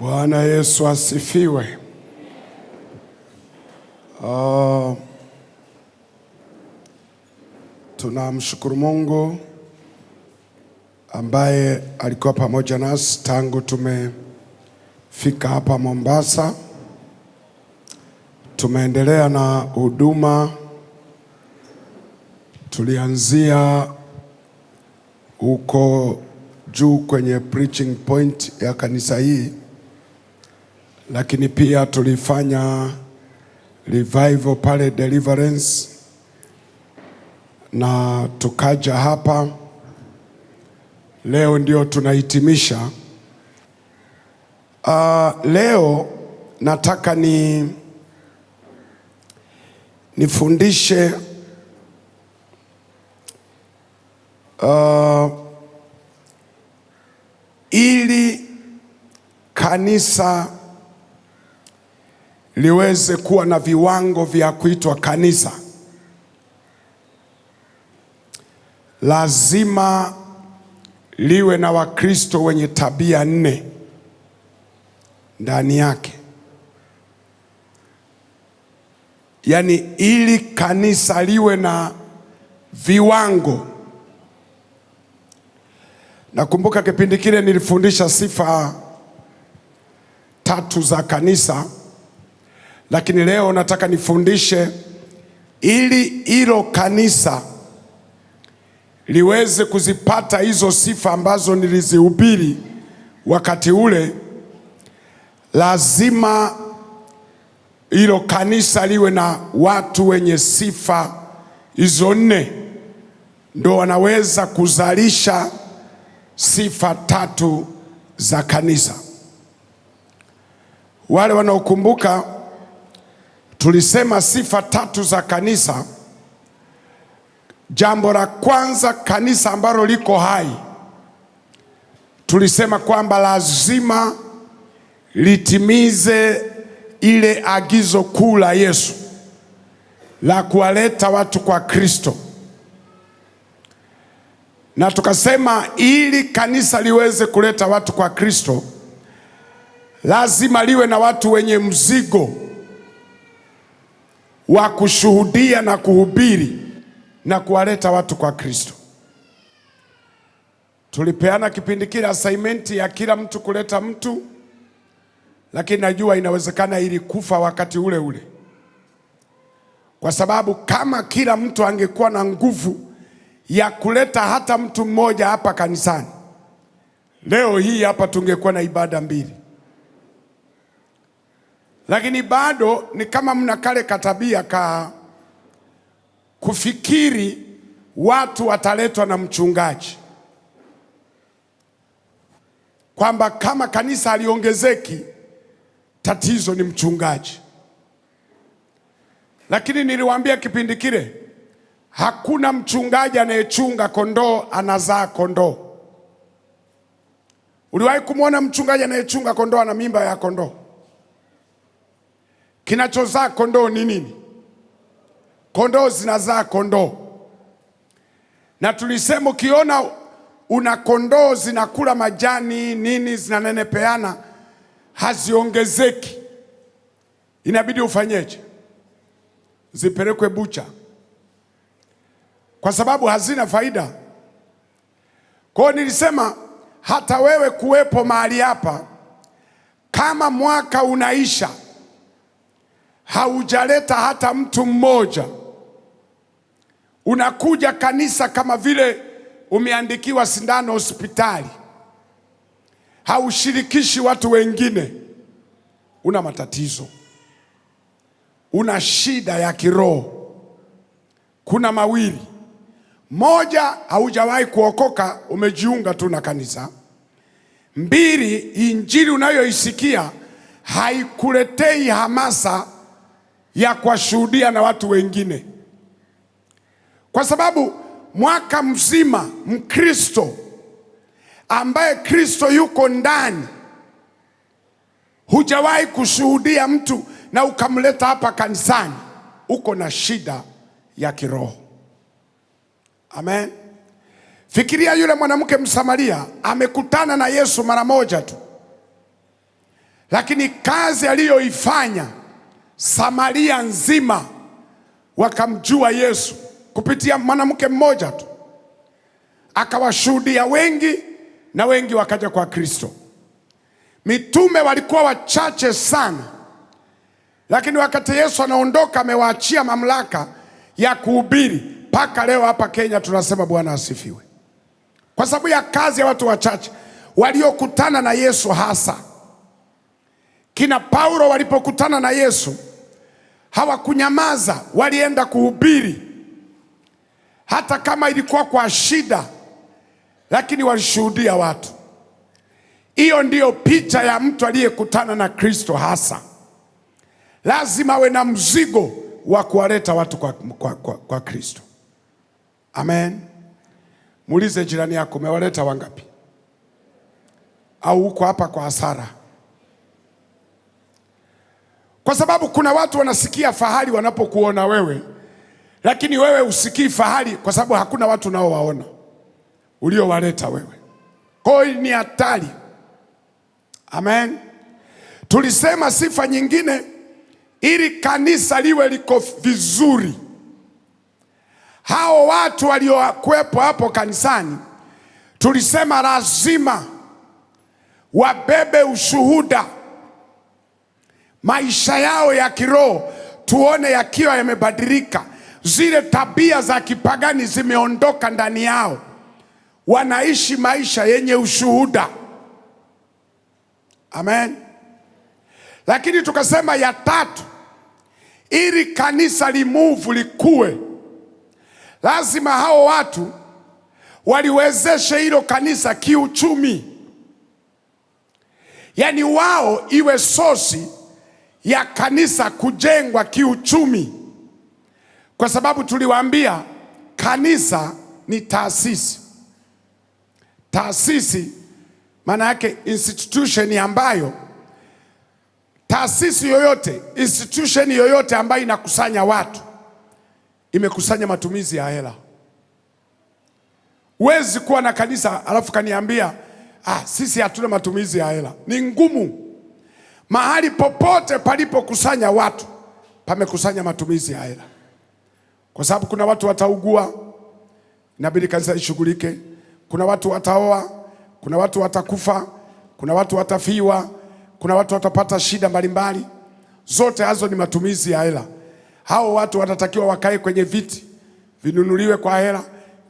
Bwana Yesu asifiwe. Tunamshukuru Mungu ambaye alikuwa pamoja nasi tangu tumefika hapa Mombasa. Tumeendelea na huduma. Tulianzia huko juu kwenye preaching point ya kanisa hii, lakini pia tulifanya revival pale Deliverance, na tukaja hapa. Leo ndio tunahitimisha. Leo nataka nifundishe ili kanisa liweze kuwa na viwango vya kuitwa kanisa, lazima liwe na Wakristo wenye tabia 4 ndani yake. Yaani ili kanisa liwe na viwango. Nakumbuka kipindi kile nilifundisha sifa 3 za kanisa, lakini leo nataka nifundishe ili hilo kanisa liweze kuzipata hizo sifa ambazo nilizihubiri wakati ule. Lazima hilo kanisa liwe na watu wenye sifa hizo 4, ndio wanaweza kuzalisha sifa 3 za kanisa. Wale wanaokumbuka, tulisema sifa 3 za kanisa. Jambo la kwanza, kanisa ambalo liko hai, tulisema kwamba lazima litimize ile agizo kuu la Yesu la kuwaleta watu kwa Kristo. Na tukasema ili kanisa liweze kuleta watu kwa Kristo, lazima liwe na watu wenye mzigo wa kushuhudia na kuhubiri na kuwaleta watu kwa Kristo. Tulipeana kipindi kile assignment ya kila mtu kuleta mtu, lakini najua inawezekana ili kufa wakati ule ule, kwa sababu kama kila mtu angekuwa na nguvu ya kuleta hata mtu mmoja hapa kanisani, leo hii hapa tungekuwa na ibada 2. Lakini bado ni kama mna kale katabia kufikiri watu wataletwa na mchungaji, kwamba kama kanisa haliongezeki tatizo ni mchungaji. Lakini niliwaambia kipindi kile, hakuna mchungaji anayechunga kondoo anazaa kondoo. Uliwahi kumwona mchungaji anayechunga kondoo ana mimba ya kondoo? Kinachozaa kondoo ni nini? Kondoo zinazaa kondoo. Na tulisema ukiona una kondoo zinakula majani nini, zinanenepeana, haziongezeki, inabidi ufanyeje? Zipelekwe bucha, kwa sababu hazina faida. Kwa hiyo nilisema hata wewe kuwepo mahali hapa, kama mwaka unaisha haujaleta hata mtu mmoja, unakuja kanisa kama vile umeandikiwa sindano hospitali, haushirikishi watu wengine, una matatizo, una shida ya kiroho. Kuna mawili: moja, haujawahi kuokoka, umejiunga tu na kanisa; 2, injili unayoisikia haikuletei hamasa ya kuwashuhudia na watu wengine. Kwa sababu mwaka mzima Mkristo ambaye Kristo yuko ndani, hujawahi kushuhudia mtu na ukamleta hapa kanisani, uko na shida ya kiroho. Amen. Fikiria yule mwanamke Msamaria amekutana na Yesu mara moja tu, lakini kazi aliyoifanya, Samaria nzima wakamjua Yesu kupitia mwanamke mmoja tu, akawashuhudia wengi na wengi wakaja kwa Kristo. Mitume walikuwa wachache sana, lakini wakati Yesu anaondoka amewaachia mamlaka ya kuhubiri. Mpaka leo hapa Kenya tunasema Bwana asifiwe, kwa sababu ya kazi ya watu wachache waliokutana na Yesu. Hasa kina Paulo walipokutana na Yesu hawakunyamaza, walienda kuhubiri, hata kama ilikuwa kwa shida, lakini walishuhudia watu. Hiyo ndiyo picha ya mtu aliyekutana na Kristo. Hasa lazima awe na mzigo wa kuwaleta watu kwa Kristo. Amen. Muulize jirani yako, umewaleta wangapi? Au uko hapa kwa hasara? Kwa sababu kuna watu wanasikia fahari wanapokuona wewe, lakini wewe usikii fahari kwa sababu hakuna watu nao waona uliowaleta wewe. Kwa hiyo ni hatari. Amen. Tulisema sifa nyingine, ili kanisa liwe liko vizuri, hao watu waliokuwepo hapo kanisani, tulisema lazima wabebe ushuhuda. Maisha yao ya kiroho tuone yakiwa yamebadilika, zile tabia za kipagani zimeondoka ndani yao, wanaishi maisha yenye ushuhuda. Amen. Lakini tukasema ya tatu, ili kanisa limuvu likue, lazima hao watu waliwezeshe hilo kanisa kiuchumi. Yaani wao iwe sosi ya kanisa kujengwa kiuchumi, kwa sababu tuliwaambia kanisa ni taasisi. Taasisi maana yake institution, ambayo taasisi yoyote, institution yoyote ambayo inakusanya watu, imekusanya matumizi ya hela. Huwezi kuwa na kanisa alafu kaniambia sisi hatuna matumizi ya hela. Ni ngumu. Mahali popote palipokusanya watu pamekusanya matumizi ya hela, kwa sababu kuna watu wataugua, inabidi kanisa ishughulike. Kuna watu wataoa, kuna watu watakufa, kuna watu watafiwa, kuna watu watapata shida mbalimbali. Zote hazo ni matumizi ya hela. Hao watu wanatakiwa wakae kwenye viti, vinunuliwe kwa hela,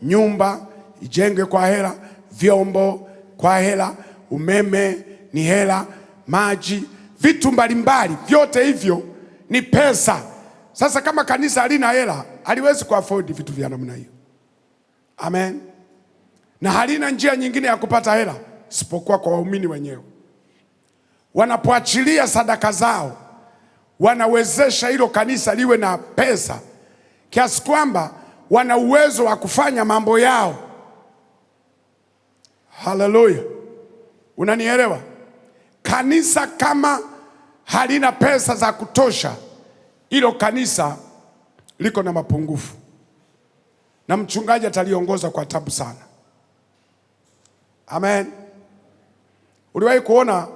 nyumba ijengwe kwa hela, vyombo kwa hela, umeme ni hela, maji, vitu mbalimbali, vyote hivyo ni pesa. Sasa kama kanisa halina hela, haliwezi kuafford vitu vya namna hiyo. Amen. Na halina njia nyingine ya kupata hela isipokuwa kwa waumini wenyewe. Wanapoachilia sadaka zao, wanawezesha hilo kanisa liwe na pesa kiasi kwamba wana uwezo wa kufanya mambo yao. Haleluya. Unanielewa? Kanisa kama halina pesa za kutosha, hilo kanisa liko na mapungufu, na mchungaji ataliongoza kwa tabu sana. Amen. Uliwahi kuona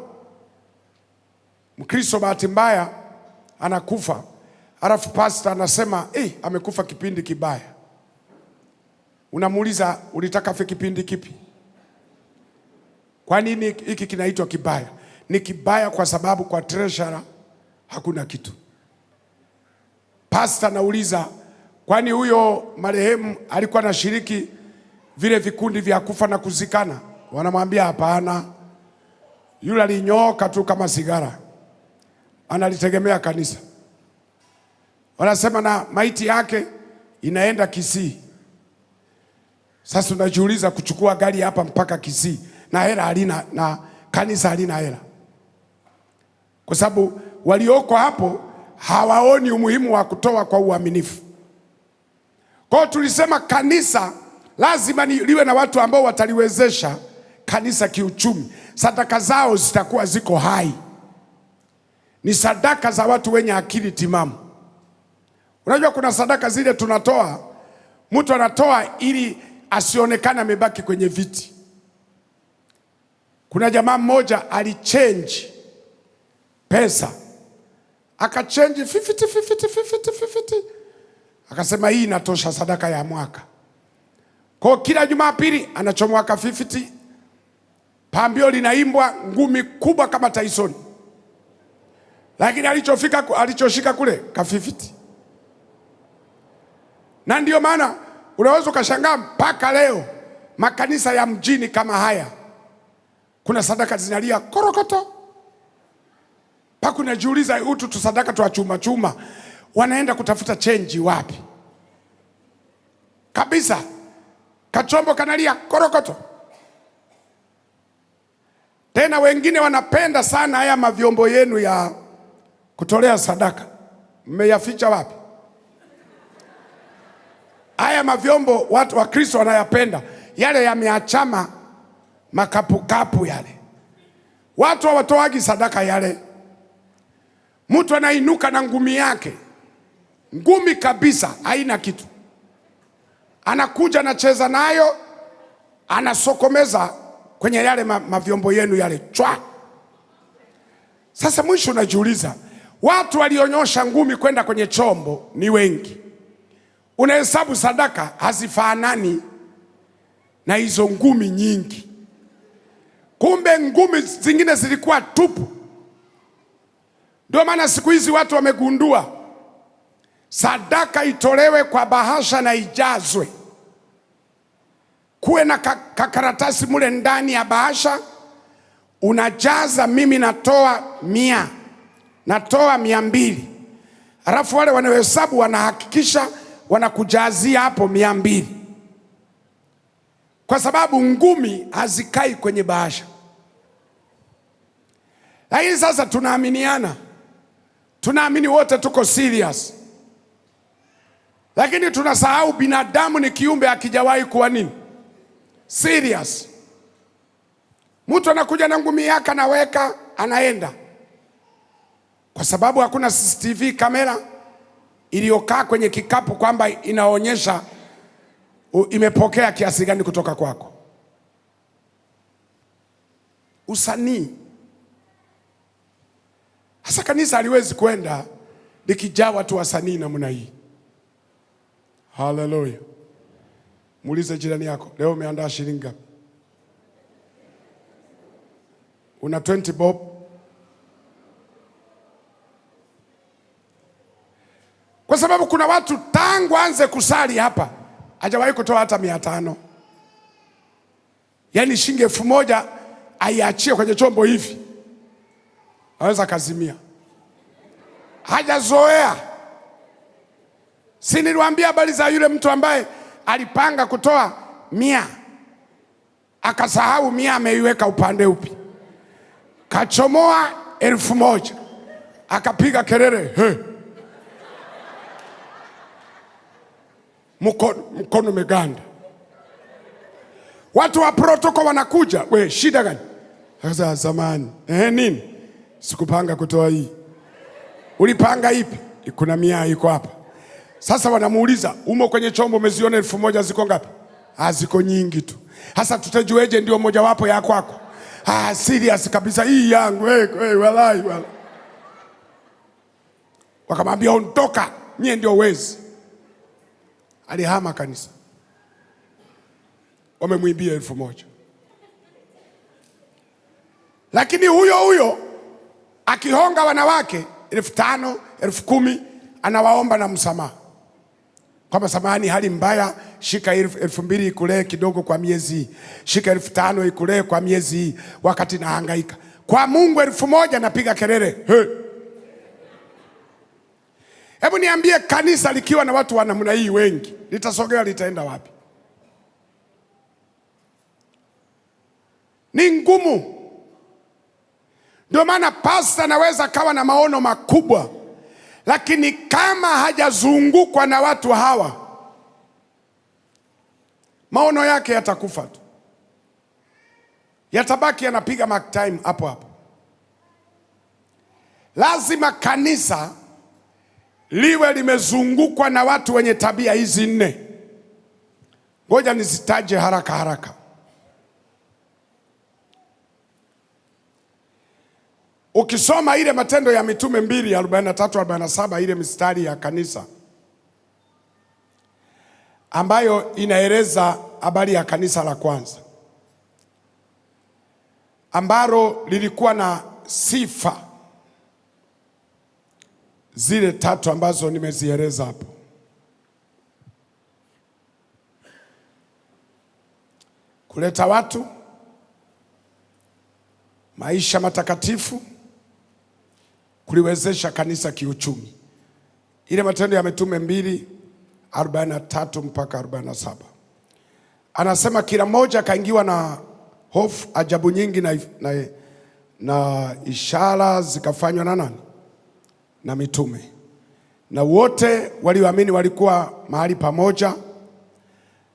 Mkristo bahati mbaya anakufa, alafu pastor anasema amekufa kipindi kibaya? Unamuuliza, ulitaka afe kipindi kipi? Kwa nini hiki kinaitwa kibaya? Ni kibaya kwa sababu kwa treasurer hakuna kitu. Pastor anauliza, kwani huyo marehemu alikuwa anashiriki vile vikundi vya kufa na kuzikana? Wanamwambia hapana, yule alinyooka tu kama sigara, analitegemea kanisa. Wanasema na maiti yake inaenda Kisii. Sasa unajiuliza, kuchukua gari hapa mpaka Kisii na hela halina, na kanisa halina hela, kwa sababu walioko hapo hawaoni umuhimu wa kutoa kwa uaminifu. Kwa hiyo tulisema kanisa lazima liwe na watu ambao wataliwezesha kanisa kiuchumi. Sadaka zao zitakuwa ziko hai, ni sadaka za watu wenye akili timamu. Unajua kuna sadaka zile tunatoa, mtu anatoa ili asionekane amebaki kwenye viti. Kuna jamaa mmoja alichange pesa, akachange 50. Akasema hii inatosha sadaka ya mwaka. Kwa kila Jumapili anachomoa ka 50, pambio linaimbwa, ngumi kubwa kama Tyson. Lakini alichoshika kule ka 50. Na ndio maana unaweza ukashangaa mpaka leo makanisa ya mjini kama haya kuna sadaka zinalia korokoto. Mpaka unajiuliza utu tusadaka twa chuma wanaenda kutafuta chenji wapi? Kabisa. Kachombo kanalia korokoto. Tena wengine wanapenda sana haya mavyombo yenu ya kutolea sadaka. Mmeyaficha wapi? Haya mavyombo watu wa Kristo wanayapenda. Yale yameachama makapukapu yale. Watu hawatoagi sadaka yale. Mtu anainuka na ngumi yake. Ngumi kabisa, haina kitu. Anakuja anacheza nayo, anasokomeza kwenye yale mavyombo yenu yale. Chwa. Sasa mwisho unajiuliza, watu walionyosha ngumi kwenda kwenye chombo ni wengi. Unahesabu sadaka hazifanani na hizo ngumi nyingi. Kumbe ngumi zingine zilikuwa tupu. Ndio maana siku hizi watu wamegundua sadaka itolewe kwa bahasha na ijazwe. Kuwe na kakaratasi mule ndani ya bahasha, unajaza mimi natoa 100, natoa 200. Alafu wale wanaohesabu wanahakikisha wanakujazia hapo 200. Kwa sababu ngumi hazikai kwenye bahasha. Lakini sasa tunaaminiana. Tunaamini wote tuko serious. Lakini tunasahau binadamu ni kiumbe akijawahi kuwa nini? Serious. Mtu anakuja na ngumi yake anaweka, anaenda. Kwa sababu hakuna CCTV kamera iliyokaa kwenye kikapu kwamba inaonyesha imepokea kiasi gani kutoka kwako. Usanii. Hasa kanisa haliwezi kwenda likijaa watu wasanii namna hii. Hallelujah. Muulize jirani yako, leo umeandaa shilingi ngapi? Una 20 bob? Kwa sababu kuna watu tangu anze kusali hapa hajawahi kutoa hata 500. Yaani shilingi 1000 aiachie kwenye chombo hivi, anaweza kazimia. Hajazoea. Si niliwaambia habari za yule mtu ambaye alipanga kutoa 100, akasahau 100 ameiweka upande upi. Kachomoa 1000, akapiga kelele, he, mkono meganda. Watu wa protoko wanakuja, we shida gani? Sasa zamani, nini? Sikupanga kutoa hii. Ulipanga ipi? Kuna 100 iko hapa. Sasa wanamuuliza, umo kwenye chombo umeziona 1000 ziko ngapi? Ziko nyingi tu. Sasa tutajueje ndio moja wapo ya kwako? Serious kabisa hii yangu, walai. Wakamwambia ondoka, mie ndio wezi. Alihama kanisa. Wamemwibia 1000. Lakini huyo akihonga wanawake 5000, 10,000, anawaomba na msamaha. Kwamba samahani, hali mbaya, shika 2000 ikulee kidogo kwa miezi. Shika 5000 ikulee kwa miezi wakati nahangaika. Kwa Mungu 1000 napiga kelele. Hebu niambie, kanisa likiwa na watu wa namna hii wengi, litasogea litaenda wapi? Ni ngumu. Ndio maana pasta anaweza kawa na maono makubwa, lakini kama hajazungukwa na watu hawa, maono yake yatakufa tu. Yatabaki yanapiga mark time hapo hapo. Lazima kanisa liwe limezungukwa na watu wenye tabia hizi 4. Ngoja nizitaje haraka. Ukisoma ile Matendo ya Mitume 2:43-47, ile mistari ya kanisa ambayo inaeleza habari ya kanisa la kwanza ambalo lilikuwa na sifa zile tatu ambazo nimezieleza hapo. Kuleta watu, maisha matakatifu, kuliwezesha kanisa kiuchumi. Ile Matendo ya Mitume 2:43-47. Anasema kila mmoja akaingiwa na hofu, ajabu nyingi na ishara zikafanywa na nani? Na mitume. Na wote walioamini walikuwa mahali pamoja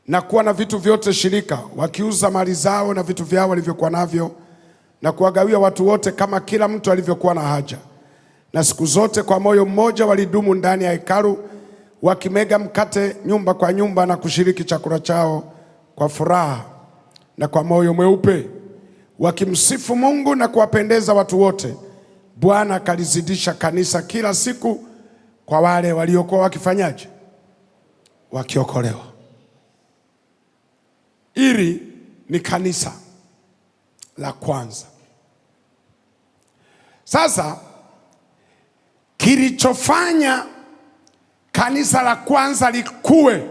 na kuwa na vitu vyote shirika, wakiuza mali zao na vitu vyao walivyokuwa navyo na kuwagawia watu wote kama kila mtu alivyokuwa na haja. Na siku zote kwa moyo mmoja walidumu ndani ya hekalu, wakimega mkate nyumba kwa nyumba na kushiriki chakula chao kwa furaha na kwa moyo mweupe, wakimsifu Mungu na kuwapendeza watu wote. Bwana akalizidisha kanisa kila siku kwa wale waliokuwa wakifanyaje? Wakiokolewa. Hili ni kanisa la kwanza. Sasa kilichofanya kanisa la kwanza likue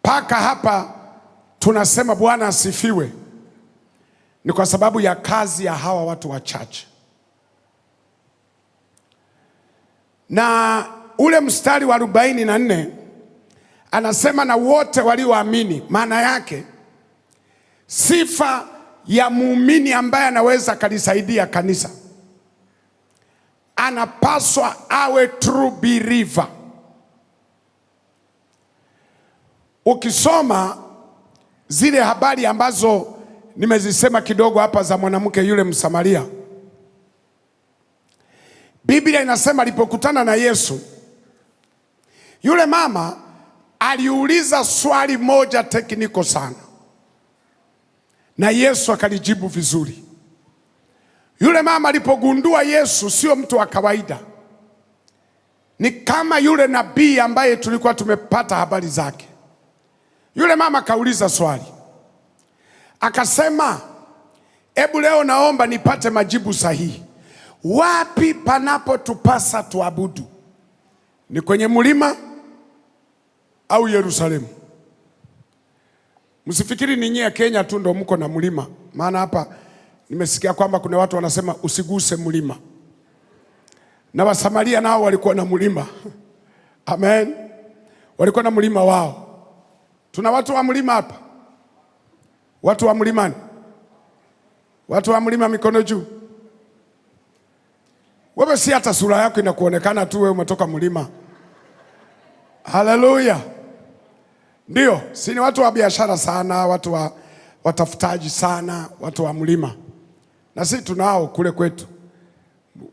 mpaka hapa tunasema Bwana asifiwe, ni kwa sababu ya kazi ya hawa watu wachache. Na ule mstari wa 44 anasema na wote walioamini. Maana yake sifa ya muumini ambaye anaweza kalisaidia kanisa, anapaswa awe true believer. Ukisoma zile habari ambazo nimezisema kidogo hapa za mwanamke yule Msamaria, Biblia inasema alipokutana na Yesu, yule mama aliuliza swali moja tekniko sana, na Yesu akalijibu vizuri. Yule mama alipogundua Yesu sio mtu wa kawaida, ni kama yule nabii ambaye tulikuwa tumepata habari zake. Yule mama kauliza swali, akasema, hebu leo naomba nipate majibu sahihi. Wapi panapotupasa tuabudu? Ni kwenye mlima au Yerusalemu? Msifikiri ninyi ya Kenya tu ndo mko na mlima, maana hapa nimesikia kwamba kuna watu wanasema usiguse mlima, na Wasamaria nao walikuwa na mlima. Amen, walikuwa na mlima wao. Tuna watu wa mlima hapa, watu wa mlimani, watu wa mlima, mikono juu. Wewe si hata sura yako inakuonekana tu wewe umetoka mlima. Haleluya. Ndio, si ni watu wa biashara sana, watu wa watafutaji sana, watu wa mlima. Na sisi tunao kule kwetu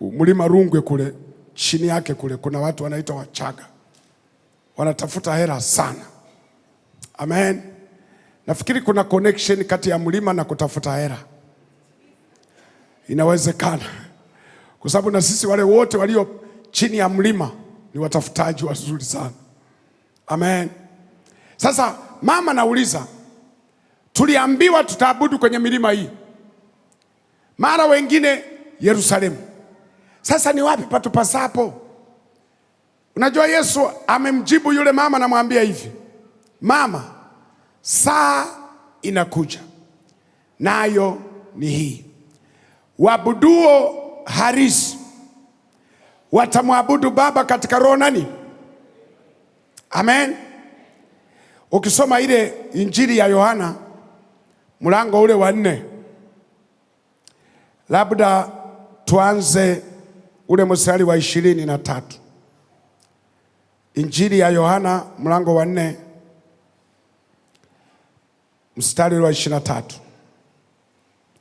mlima Rungwe kule chini yake kule kuna watu wanaitwa Wachaga, wanatafuta hela sana. Amen. Nafikiri kuna connection kati ya mlima na kutafuta hela. Inawezekana, kwa sababu na sisi wale wote walio chini ya mlima ni watafutaji wazuri sana. Amen. Sasa mama nauliza, tuliambiwa tutaabudu kwenye milima hii, mara wengine Yerusalemu. Sasa ni wapi patupasapo? Unajua Yesu amemjibu yule mama, namwambia hivi, mama, saa inakuja, nayo ni hii, waabuduo halisi watamwabudu Baba katika roho nani? Amen. Ukisoma ile Injili ya Yohana mlango ule wa 4, labda tuanze ule mstari wa 23. Injili ya Yohana mlango wa 4 mstari wa 23.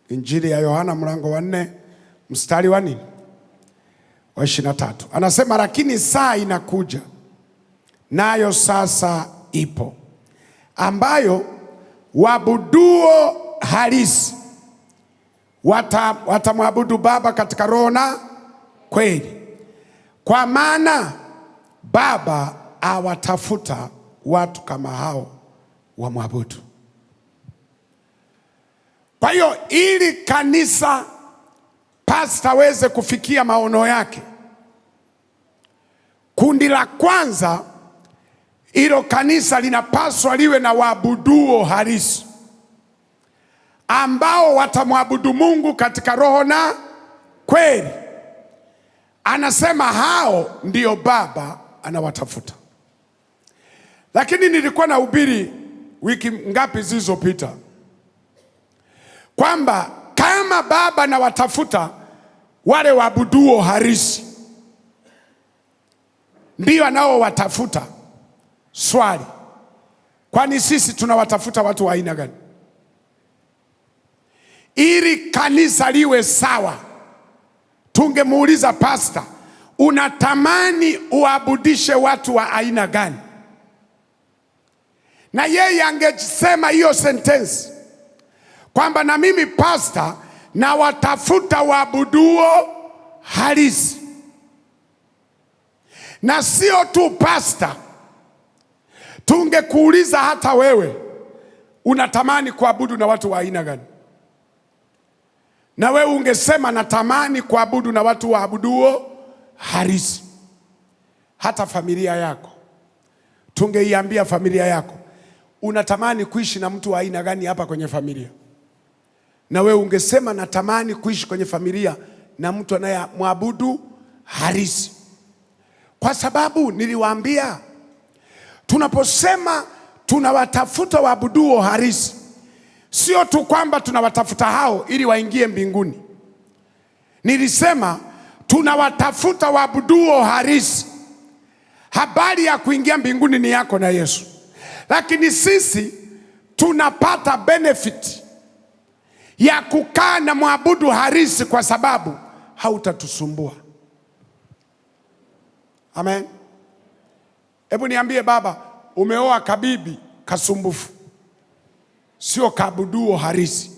Injili ya Yohana mlango wa 4 mstari wa nini? Wa 23. Anasema, lakini saa inakuja, nayo sasa ipo, ambayo waabuduo halisi watamwabudu Baba katika roho na kweli, kwa maana Baba awatafuta watu kama hao wamwabudu. Kwa hiyo ili kanisa pastor aweze kufikia maono yake, kundi la kwanza, hilo kanisa linapaswa liwe na waabuduo halisi ambao watamwabudu Mungu katika roho na kweli. Anasema hao ndio Baba anawatafuta. Lakini nilikuwa na hubiri wiki ngapi zilizopita kwamba kama Baba anawatafuta wale waabuduo halisi ndio anaowatafuta, swali, kwani sisi tunawatafuta watu wa aina gani? Ili kanisa liwe sawa, tungemuuliza pastor, unatamani uabudishe watu wa aina gani? Na yeye angesema hiyo sentence kwamba na mimi pastor na watafuta waabuduo halisi. Na sio tu pastor, tungekuuliza hata wewe unatamani kuabudu na watu wa aina gani? Na wewe ungesema natamani kuabudu na watu waabuduo halisi. Hata familia yako, tungeiambia familia yako, unatamani kuishi na mtu wa aina gani hapa kwenye familia? Na wewe ungesema natamani kuishi kwenye familia na mtu anayemwabudu halisi. Kwa sababu niliwaambia, tunaposema tunawatafuta waabuduo halisi, sio tu kwamba tunawatafuta hao ili waingie mbinguni. Nilisema tunawatafuta waabuduo halisi. Habari ya kuingia mbinguni ni yako na Yesu, lakini sisi tunapata benefit ya kukaa na mwabudu halisi kwa sababu hautatusumbua. Amen. Hebu niambie baba, umeoa kabibi kasumbufu, sio kaabuduo halisi,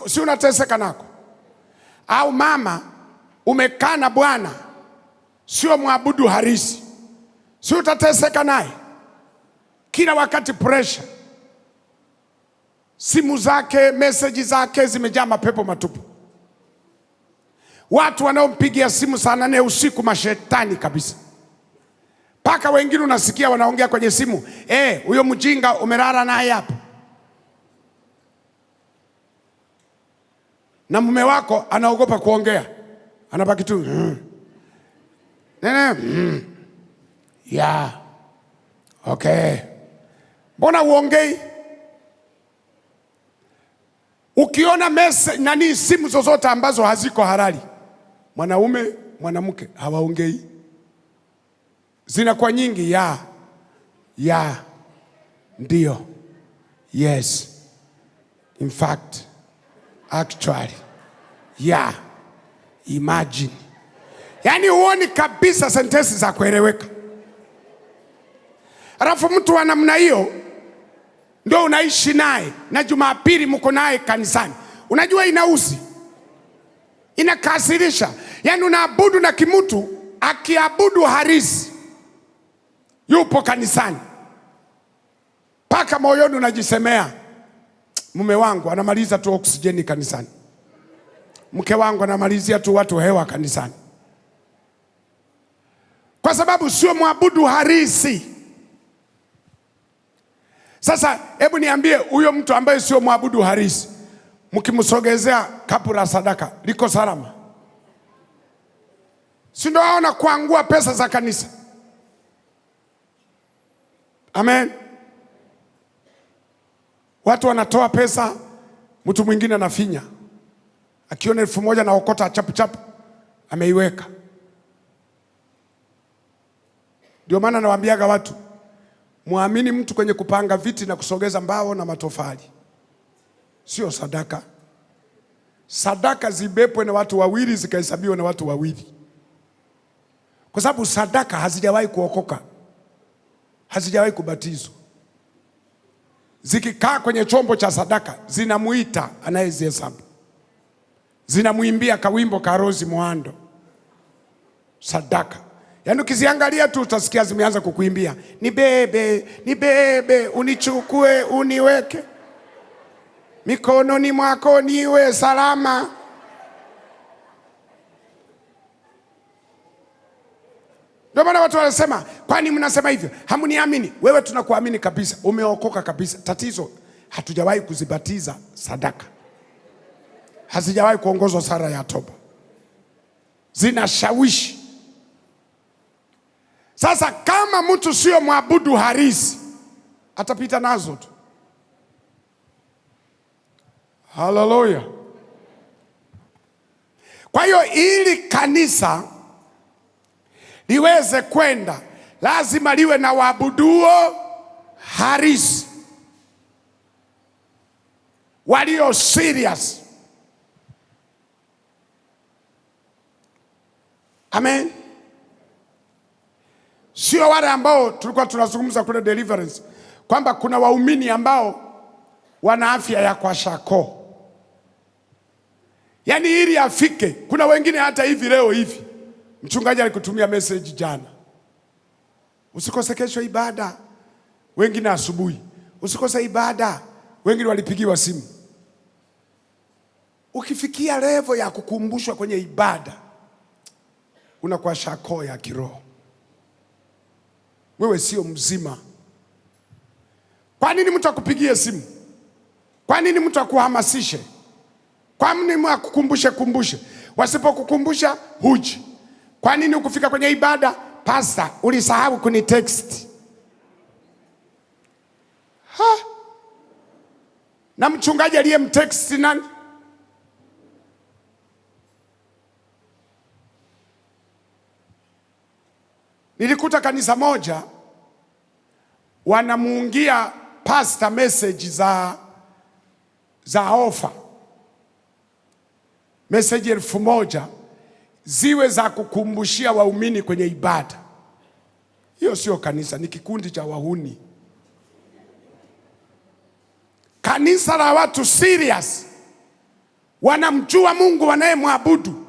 si unateseka nako? Au mama, umekaa na bwana sio mwabudu halisi, si utateseka naye? Kila wakati pressure, simu zake, message zake zimejaa mapepo matupu. Watu wanaompigia simu saa 4 usiku mashetani kabisa. Paka wengine unasikia wanaongea kwenye simu, huyo mjinga umelala naye hapo. Na mume wako anaogopa kuongea, anabaki tu yeah, okay. Mbona uongei? Ukiona message simu zozote ambazo haziko halali, mwanaume mwanamke hawaongei, zinakuwa nyingi ya ndio, yes, in fact, actually, imagine. Yani huoni kabisa sentensi za kueleweka. Alafu mtu wa namna hiyo ndio unaishi naye na Jumapili mko naye kanisani. Unajua inauzi, inakasirisha. Yani unaabudu na kimutu, akiabudu halisi yupo kanisani, paka moyoni unajisemea, mume wangu anamaliza tu oksijeni kanisani, mke wangu anamalizia tu watu hewa kanisani, kwa sababu sio mwabudu halisi. Sasa hebu niambie, huyo mtu ambaye sio mwabudu halisi, mkimsogezea kapu la sadaka liko salama? Si ndio aona kuangua pesa za kanisa? Amen. Watu wanatoa pesa, mtu mwingine anafinya, akiona 1000 naokota chapu chapu ameiweka. Ndio maana nawaambiaga watu, muamini mtu kwenye kupanga viti na kusogeza mbao na matofali, sio sadaka. Sadaka zibepwe na watu wawili, zikahesabiwa na watu wawili, kwa sababu sadaka hazijawahi kuokoka, hazijawahi kubatizwa. Zikikaa kwenye chombo cha sadaka zinamuita anayezihesabu. zinamwimbia kawimbo ka Rose Muhando, sadaka. Yaani ukiziangalia tu utasikia zimeanza kukuimbia, nibebe, unichukue, uniweke mikononi mwako niwe salama. Ndio maana watu wanasema, kwani mnasema hivyo? Hamuniamini. Wewe tunakuamini kabisa, umeokoka kabisa. Tatizo hatujawahi kuzibatiza sadaka, hazijawahi kuongozwa sala ya toba, zinashawishi. Sasa kama mtu sio mwabudu halisi, atapita nazo tu. Haleluya. Kwa hiyo ili kanisa liweze kwenda, lazima liwe na waabuduo halisi, walio serious. Amen. Sio wale ambao tulikuwa tunazungumza kule deliverance kwamba kuna waumini ambao wana afya ya kwa shako. Yaani ili afike, kuna wengine hata hivi leo hivi. Mchungaji alikutumia message jana, usikose kesho ibada. Wengine asubuhi, usikose ibada. Wengine walipigiwa simu. Ukifikia level ya kukumbushwa kwenye ibada, unakuwa shako ya kiroho. Wewe sio mzima. Kwa nini mtu akupigie simu? Kwa nini mtu akuhamasishe? Kwa nini mtu akukumbushe? Wasipokukumbusha huji. Kwa nini ukufika kwenye ibada, pastor, ulisahau kunitext? Na mchungaji aliyemtext nani? Nilikuta kanisa moja wanamuungia pastor message za offer. Message 1000 ziwe za kukumbushia waumini kwenye ibada. Hiyo sio kanisa, ni kikundi cha wahuni. Kanisa la watu serious, wanamjua Mungu wanayemwabudu,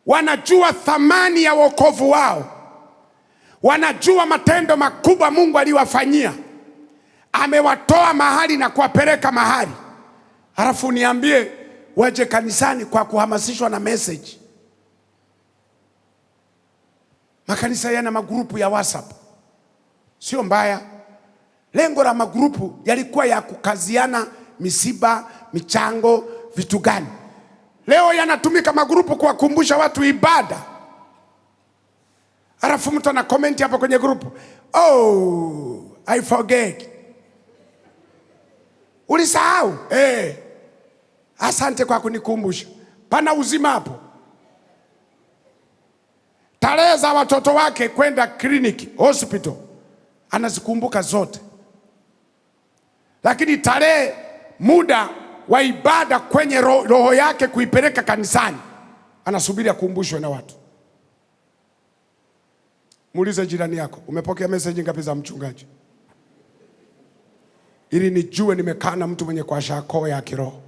wanajua thamani ya wokovu wao, wanajua matendo makubwa Mungu aliwafanyia, amewatoa mahali na kuwapeleka mahali. Halafu niambie waje kanisani kwa kuhamasishwa na message. Makanisa yana magrupu ya WhatsApp. Sio mbaya. Lengo la magrupu yalikuwa ya kukaziana misiba, michango, vitu gani. Leo yanatumika magrupu kuwakumbusha watu ibada. Halafu mtu ana comment hapo kwenye grupu, oh, I forget. Ulisahau? Asante kwa kunikumbusha. Pana uzima hapo. Tarehe za watoto wake kwenda kliniki, hospital, anazikumbuka zote. Lakini tarehe, muda wa ibada kwenye roho yake kuipeleka kanisani, anasubiri akumbushwe na watu. Muulize jirani yako, umepokea message ngapi za mchungaji? Ili nijue nimekaa na mtu mwenye kwa shako ya kiroho.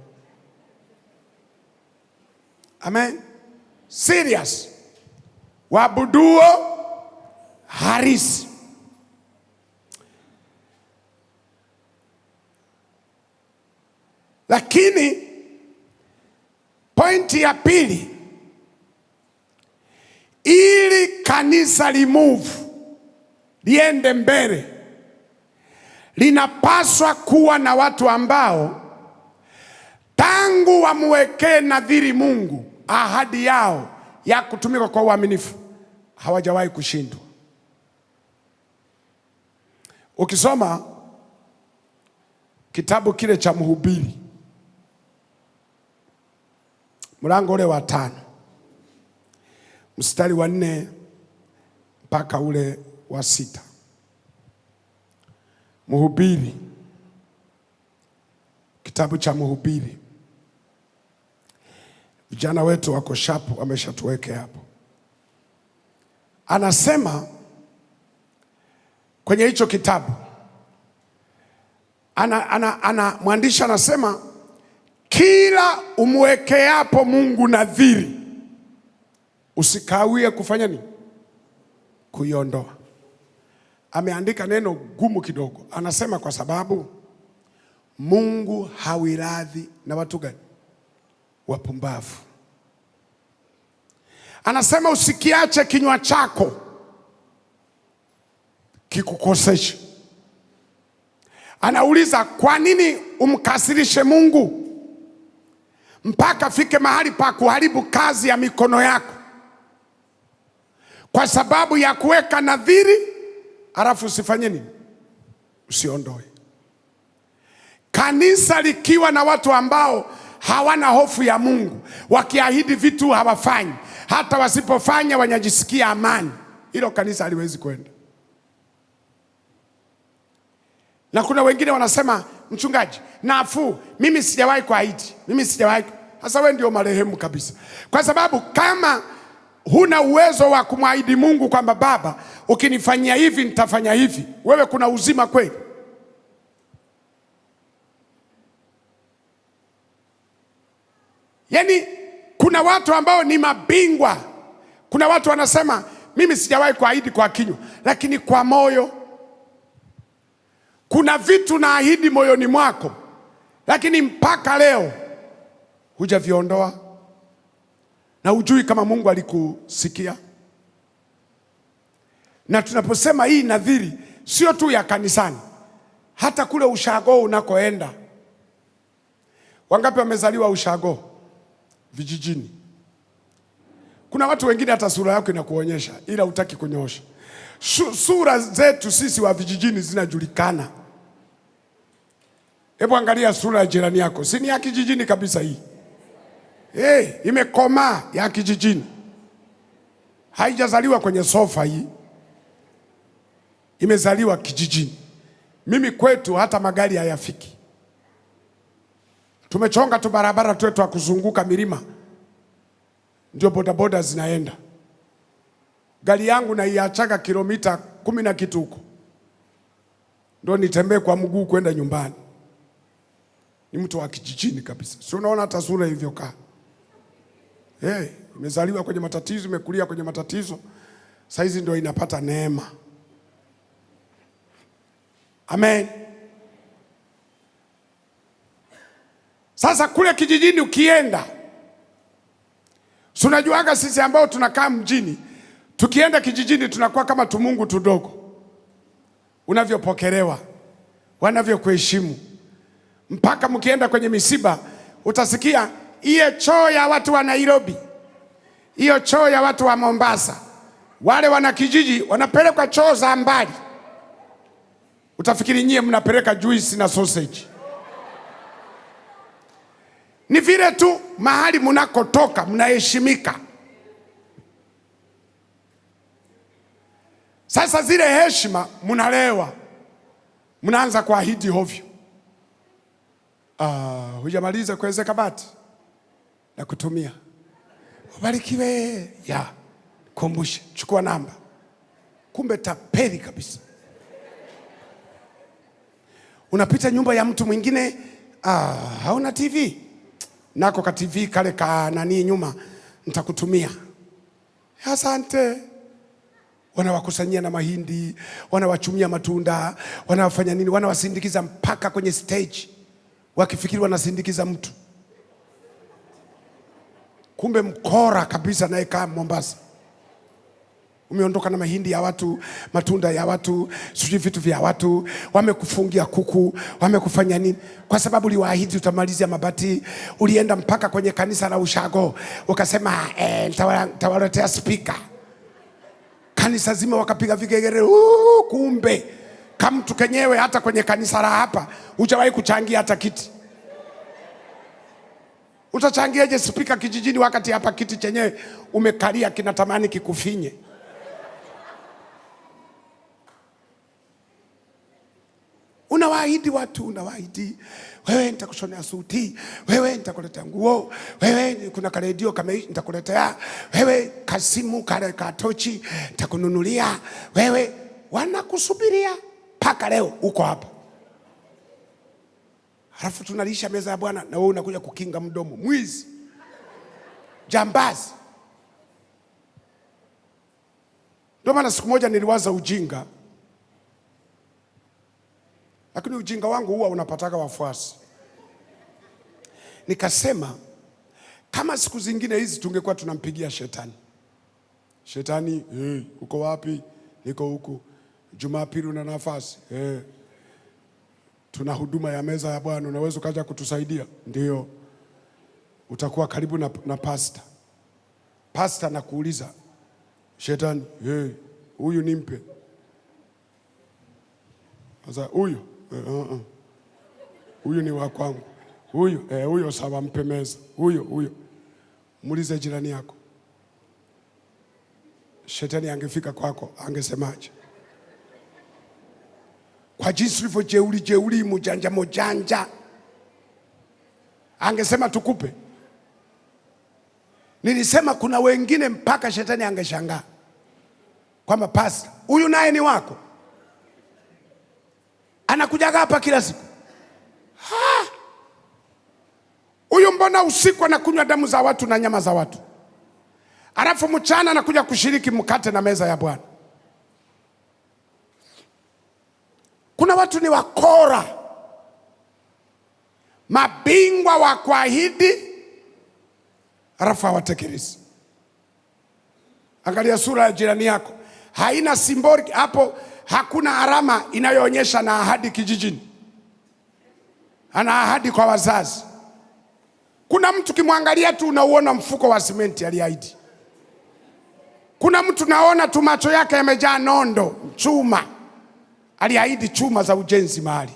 Amen. Serious. Waabuduo halisi. Lakini pointi ya pili, ili kanisa limove, liende mbele, linapaswa kuwa na watu ambao tangu wamwekee nadhiri Mungu ahadi yao ya kutumika kwa uaminifu, hawajawahi kushindwa. Ukisoma kitabu kile cha Mhubiri, mlango ule wa 5, mstari wa 4 mpaka ule wa 6. Mhubiri, kitabu cha Mhubiri. Vijana wetu wako shapu, wameshatuweke hapo. Anasema kwenye hicho kitabu, mwandishi anasema kila umwekeapo Mungu nadhiri, usikawie kufanya nini? Kuiondoa. Ameandika neno gumu kidogo, anasema kwa sababu Mungu hawiradhi na watu gani? Wapumbavu. Anasema usikiache kinywa chako kikukoseshe. Anauliza, kwa nini umkasirishe Mungu mpaka fike mahali pa kuharibu kazi ya mikono yako kwa sababu ya kuweka nadhiri, alafu usifanye nini? Usiondoe. Kanisa likiwa na watu ambao hawana hofu ya Mungu, wakiahidi vitu hawafanyi, hata wasipofanya wanajisikia amani, hilo kanisa haliwezi kwenda. Na kuna wengine wanasema, mchungaji, nafuu, mimi sijawahi kuahidi, mimi sijawahi. Sasa wewe ndio marehemu kabisa, kwa sababu kama huna uwezo wa kumwahidi Mungu kwamba Baba, ukinifanyia hivi nitafanya hivi, wewe kuna uzima kweli? Yaani kuna watu ambao ni mabingwa. Kuna watu wanasema, mimi sijawahi kuahidi kwa kinywa, lakini kwa moyo. Kuna vitu naahidi moyoni mwako, lakini mpaka leo hujaviondoa na hujui kama Mungu alikusikia. Na tunaposema hii nadhiri, sio tu ya kanisani, hata kule ushago unakoenda. Wangapi wamezaliwa ushago vijijini? Kuna watu wengine hata sura yako inakuonyesha, ila hutaki kunyoosha. Sura zetu sisi wa vijijini zinajulikana. Hebu angalia sura ya jirani yako, si ni ya kijijini kabisa hii? Imekomaa, ya kijijini. Haijazaliwa kwenye sofa hii, imezaliwa kijijini. Mimi kwetu hata magari hayafiki. Tumechonga tu barabara twetu wa kuzunguka milima, ndio bodaboda zinaenda. Gari yangu naiachaga kilomita 10 na kitu huko, ndio nitembee kwa mguu kwenda nyumbani. Ni mtu wa kijijini kabisa. Si unaona hata sura hivyo kaa? Imezaliwa kwenye matatizo, imekulia kwenye matatizo, saizi ndio inapata neema. Amen. Sasa kule kijijini ukienda, si unajuaga sisi ambao tunakaa mjini, tukienda kijijini tunakuwa kama tumungu tudogo. Unavyopokelewa, wanavyokuheshimu. Mpaka mkienda kwenye misiba utasikia, hiyo choo ya watu wa Nairobi, hiyo choo ya watu wa Mombasa, wale wana kijiji wanapelekwa choo za mbali. Utafikiri nyie mnapeleka juice na sausage. Ni vile tu mahali mnakotoka mnaheshimika. Sasa zile heshima mnalewa, mnaanza kuahidi hovyo. Hujamaliza kuwezeka bati na kutumia, ubarikiwe, kumbushe, chukua namba. Kumbe tapeli kabisa. Unapita nyumba ya mtu mwingine, hauna TV, nako ka TV kale ka nani nyuma, nitakutumia. Asante. Wanawakusanyia na mahindi, wanawachumia matunda, wanawafanya nini, wanawasindikiza mpaka kwenye stage, wakifikiri wanasindikiza mtu. Kumbe mkora kabisa naye kaa Mombasa. Umeondoka na mahindi ya watu, matunda ya watu, sijui vitu vya watu, wamekufungia kuku, wamekufanya nini? Kwa sababu uliwaahidi utamalizia mabati. Ulienda mpaka kwenye kanisa la ushago, ukasema nitawaletea speaker. Kanisa zima wakapiga vigegere. Kumbe kama mtu kenyewe hata kwenye kanisa la hapa hujawahi kuchangia hata kiti. Utachangiaje speaker kijijini wakati hapa kiti chenyewe umekalia kinatamani kikufinye? Unawaahidi watu, unawaahidi, wewe nitakushonea suti, wewe nitakuletea nguo, wewe kuna karedio kama hii nitakuletea, wewe kasimu kale katochi nitakununulia, wewe. Wanakusubiria mpaka leo uko hapa. Halafu tunalisha meza ya Bwana na wewe unakuja kukinga mdomo. Mwizi, jambazi. Ndio maana siku moja niliwaza ujinga, lakini ujinga wangu huwa unapataka wafuasi. Nikasema kama siku zingine hizi tungekuwa tunampigia shetani. Shetani, uko wapi? Niko huku. Jumapili una nafasi? Tuna huduma ya meza ya Bwana, unaweza ukaja kutusaidia? Ndio. Utakuwa karibu na pastor. Pastor nakuuliza, shetani, huyu nimpe. Sasa huyu huyu ni wa kwangu. Huyo sawa, mpe meza. Huyo. Muulize jirani yako. Shetani angefika kwako angesemaje? Kwa jinsi ulivyo jeuri mujanja, angesema tukupe. Nilisema kuna wengine mpaka shetani angeshangaa kwamba pastor huyu naye ni wako, anakuja hapa kila siku. Huyu mbona usiku anakunywa damu za watu na nyama za watu, alafu mchana anakuja kushiriki mkate na meza ya Bwana? Kuna watu ni wakora, mabingwa wa kuahidi alafu hawatekelezi. Angalia sura ya jirani yako, haina symbolic hapo, hakuna alama inayoonyesha na ahadi kijijini. Ana ahadi kwa wazazi. Kuna mtu kimwangalia tu unauona mfuko wa simenti aliahidi. Kuna mtu naona tu macho yake yamejaa nondo, chuma. Aliahidi chuma za ujenzi mahali.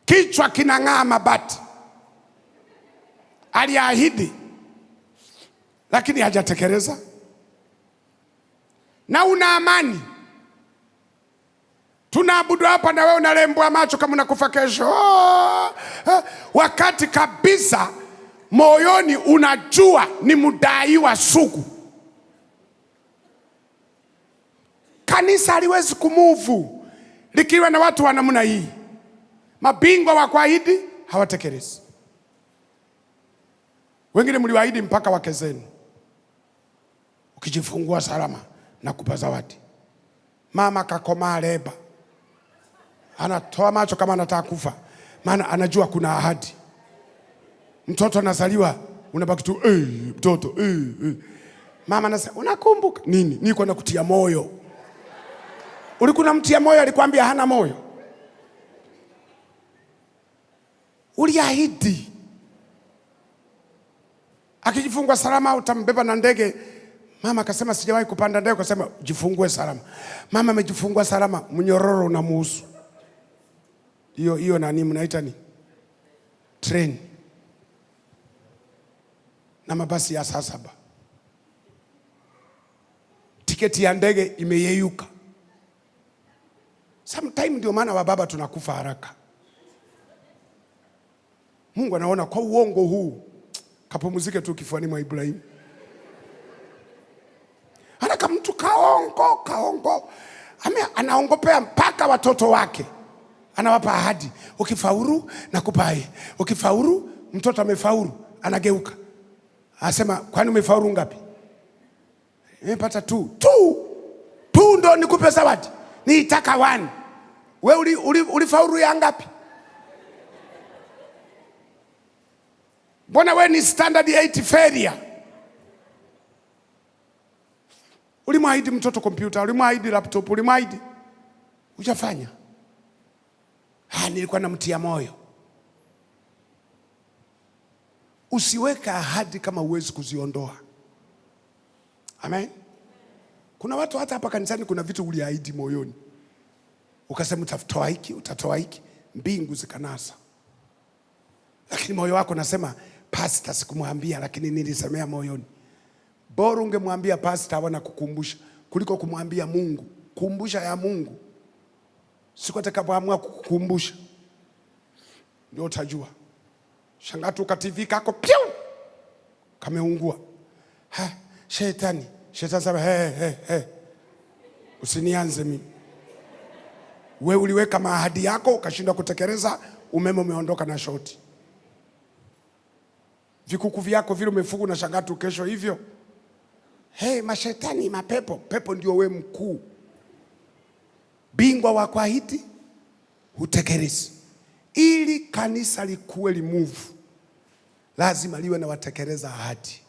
Kichwa kinang'aa mabati. Aliahidi, lakini hajatekeleza. Na una amani. Tunaabudu hapa na wewe unalembwa macho kama unakufa kesho. Wakati kabisa moyoni unajua ni mdaiwa sugu. Kanisa haliwezi kumuvu likiwa na watu wa namna hii. Mabingwa wa kuahidi hawatekelezi. Wengine mliwaahidi mpaka wake zenu, ukijifungua salama na kupa zawadi. Mama kakomaa leba, anatoa macho kama anataka kufa, maana anajua kuna ahadi. Mtoto anazaliwa unabaki tu mtoto Mama anasema unakumbuka nini? Niko nakutia moyo. Ulikuwa mtia moyo, alikwambia hana moyo. Uliahidi. Akijifungua salama utambeba na ndege. Mama akasema sijawahi kupanda ndege, akasema jifungue salama. Mama amejifungua salama, mnyororo unamuhusu. Hiyo nani mnaita ni? Train. Na mabasi ya saa 7. Tiketi ya ndege imeyeyuka. Sometime ndio maana wababa tunakufa haraka. Mungu anaona kwa uongo huu, kapumzike tu kifuani mwa Ibrahimu. Haraka mtu kaongo. Anaongopea mpaka watoto wake. Anawapa ahadi. Ukifaulu nakupa hii. Ukifaulu, mtoto amefaulu, anageuka. Anasema kwani umefaulu ngapi? Nimepata 2. 2 ndo nikupe zawadi. Nitaka 1. Wewe ulifaulu ya ngapi? Mbona wewe ni standard 8 failure? Ulimwahidi mtoto kompyuta, ulimwahidi laptop, ulimwahidi. Hujafanya. Nilikuwa namtia moyo. Usiweka ahadi kama huwezi kuziondoa. Amen. Kuna watu hata hapa kanisani kuna vitu uliahidi moyoni. Ukasema utatoa hiki, utatoa hiki, mbingu zikanasa. Lakini moyo wako nasema pastor sikumwambia, lakini nilisemea moyoni. Bora ungemwambia pastor wana kukumbusha kuliko kumwambia Mungu. Kumbusha ya Mungu. Siku atakapoamua kukukumbusha ndio utajua. Shangatu ka TV kako piu kameungua. Shetani sema usinianze mimi. Wewe uliweka maahadi yako ukashindwa kutekeleza, umeme umeondoka na shoti. Vikuku vyako vile umefuga unashangaa tu kesho hivyo. Hey, mashetani, mapepo. Pepo ndio we mkuu. Bingwa wa kuahidi hutekeleza. Ili kanisa likuwe limove, lazima liwe na watekeleza ahadi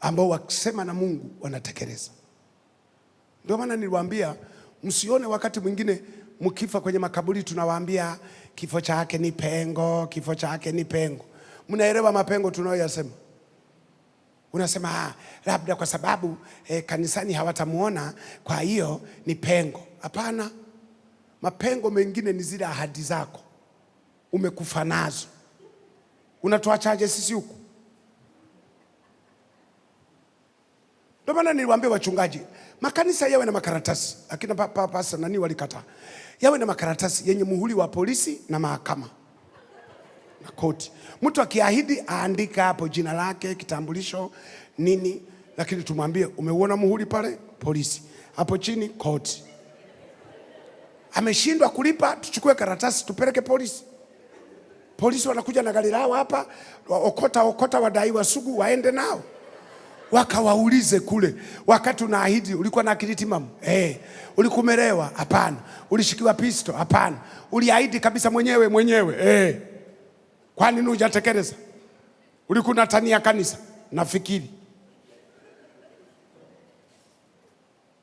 ambao wakisema na Mungu wanatekeleza. Ndio maana niliwaambia msione wakati mwingine mkifa kwenye makaburi tunawaambia kifo chake ni pengo, kifo chake ni pengo. Mnaelewa mapengo tunayoyasema? Unasema labda kwa sababu kanisani hawatamuona kwa hiyo ni pengo. Hapana. Mapengo mengine ni zile ahadi zako umekufa nazo. Unatuachaje sisi huku? Ndio maana niliwaambia wachungaji, makanisa yawe na makaratasi. Lakini pasa nani walikataa. Yawe na makaratasi yenye muhuri wa polisi na mahakama na koti. Mtu akiahidi aandika hapo jina lake, kitambulisho, nini, lakini tumwambie umeuona muhuri pale? Polisi. Hapo chini koti. Ameshindwa kulipa, tuchukue karatasi tupeleke polisi. Polisi wanakuja na gari lao hapa, okota wadaiwa sugu waende nao. Wakawaulize kule, wakati unaahidi ulikuwa na akili timamu? Ulikumelewa? Hapana. Ulishikiwa pisto? Hapana. Uliahidi kabisa mwenyewe? Kwa nini hujatekeleza? Ulikuna tania kanisa? Nafikiri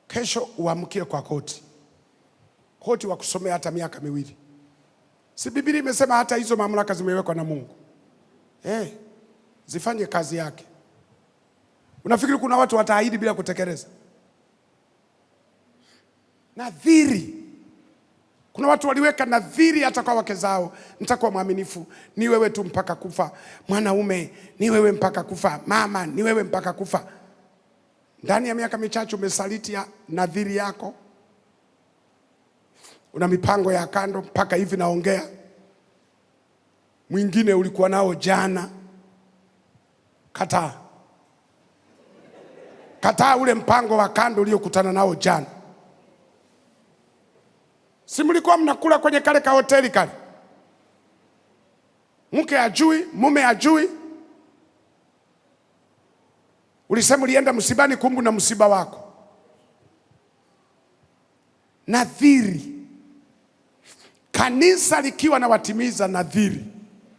kesho uamkie kwa koti. Koti wakusomea hata miaka 2. Si Biblia imesema hata hizo mamlaka zimewekwa na Mungu? Zifanye kazi yake. Unafikiri kuna watu wataahidi bila kutekeleza? Nadhiri. Kuna watu waliweka nadhiri hata kwa wake zao, nitakuwa mwaminifu, ni wewe tu mpaka kufa. Mwanaume, ni wewe mpaka kufa. Mama, ni wewe mpaka kufa. Ndani ya miaka michache umesaliti nadhiri yako. Una mipango ya kando mpaka hivi naongea. Mwingine ulikuwa nao jana. Kataa ule mpango wa kando uliokutana nao jana. Si mlikuwa mnakula kwenye kale ka hoteli kale? Mke ajui, mume ajui. Ulisema ulienda msibani, kumbu na msiba wako. Nadhiri. Kanisa likiwa na watimiza nadhiri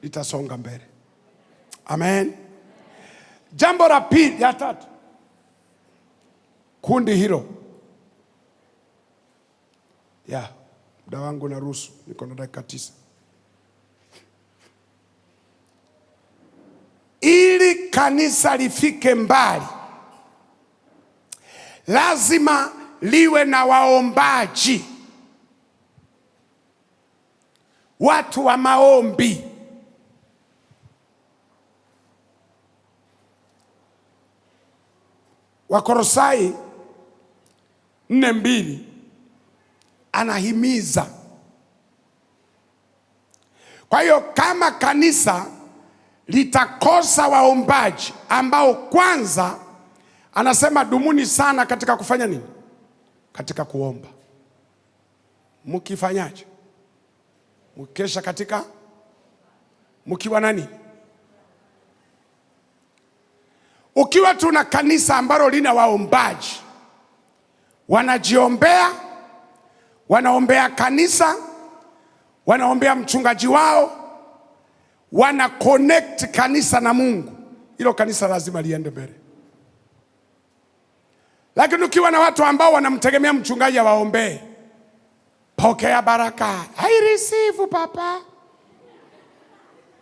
litasonga mbele. Amen. Jambo la pili, ya tatu. Kundi hilo. Muda wangu na ruhusu, niko na dakika 9. Ili kanisa lifike mbali, lazima liwe na waombaji. Watu wa maombi. Wakolosai 4:2 anahimiza. Kwa hiyo kama kanisa litakosa waombaji ambao kwanza anasema dumuni sana katika kufanya nini? Katika kuomba. Mkifanyaje? Mkesha katika mkiwa nani? Ukiwa tuna kanisa ambalo lina waombaji, wanajiombea, wanaombea kanisa, wanaombea mchungaji wao, wana connect kanisa na Mungu, hilo kanisa lazima liende mbele. Lakini ukiwa na watu ambao wanamtegemea mchungaji awaombee, pokea baraka, I receive papa,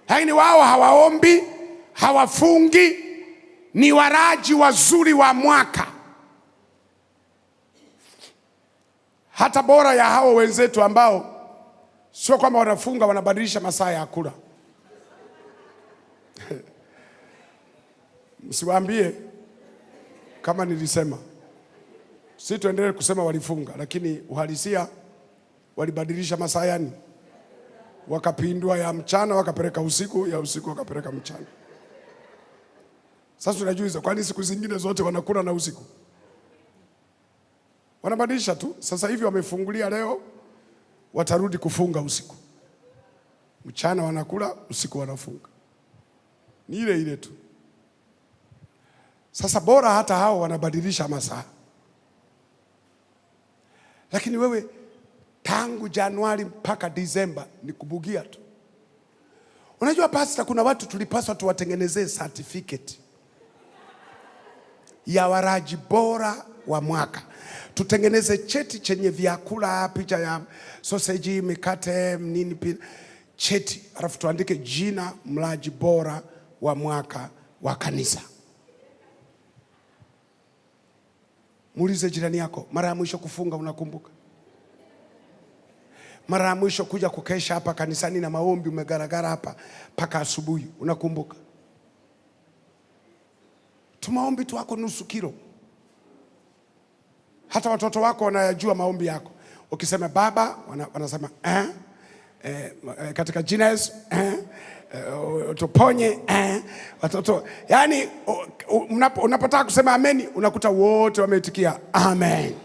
lakini wao hawaombi, hawafungi, ni waraji wazuri wa mwaka. Hata bora ya hao wenzetu ambao sio kwamba wanafunga wanabadilisha masaa ya kula. Msiwaambie kama nilisema. Si tuendelee kusema walifunga, lakini uhalisia walibadilisha masaa yani. Wakapindua ya mchana wakapeleka usiku, ya usiku wakapeleka mchana. Sasa tunajiuliza kwani siku zingine zote wanakula na usiku? Wanabadilisha tu. Sasa hivi wamefungulia leo, watarudi kufunga usiku. mchana wanakula, usiku wanafunga, ni ile ile tu. Sasa bora hata hao wanabadilisha masaa, lakini wewe tangu Januari mpaka Disemba ni kubugia tu. Unajua pastor, kuna watu tulipaswa tuwatengenezee certificate ya waraji bora wa mwaka. Tutengeneze cheti chenye vyakula, picha ya sausage, mikate, nini, cheti, alafu tuandike jina mlaji bora wa mwaka wa kanisa. Muulize jirani yako, mara ya mwisho kufunga unakumbuka? Mara ya mwisho kuja kukesha hapa kanisani na maombi umegaragara hapa mpaka asubuhi unakumbuka? Tumaombi tu wako nusu kilo. Hata watoto wako wanayajua maombi yako. Ukisema baba, wanasema katika jina Yesu, tuponye, watoto. Yani unapotaka kusema ameni, unakuta wote wameitikia amen.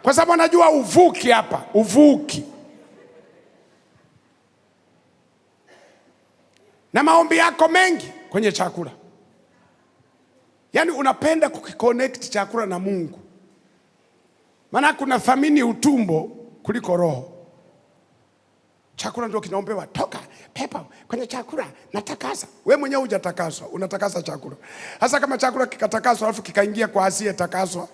Kwa sababu anajua uvuki hapa, uvuki. Na maombi yako mengi kwenye chakula. Yani unapenda kukiconnect chakula na Mungu. Maana kuna thamini utumbo kuliko roho. Chakula ndio kinaombewa, toka pepo kwenye chakula, natakasa. Wewe mwenyewe hujatakaswa, unatakasa chakula. Hasa kama chakula kikatakaswa alafu kikaingia kwa asiye takaswa.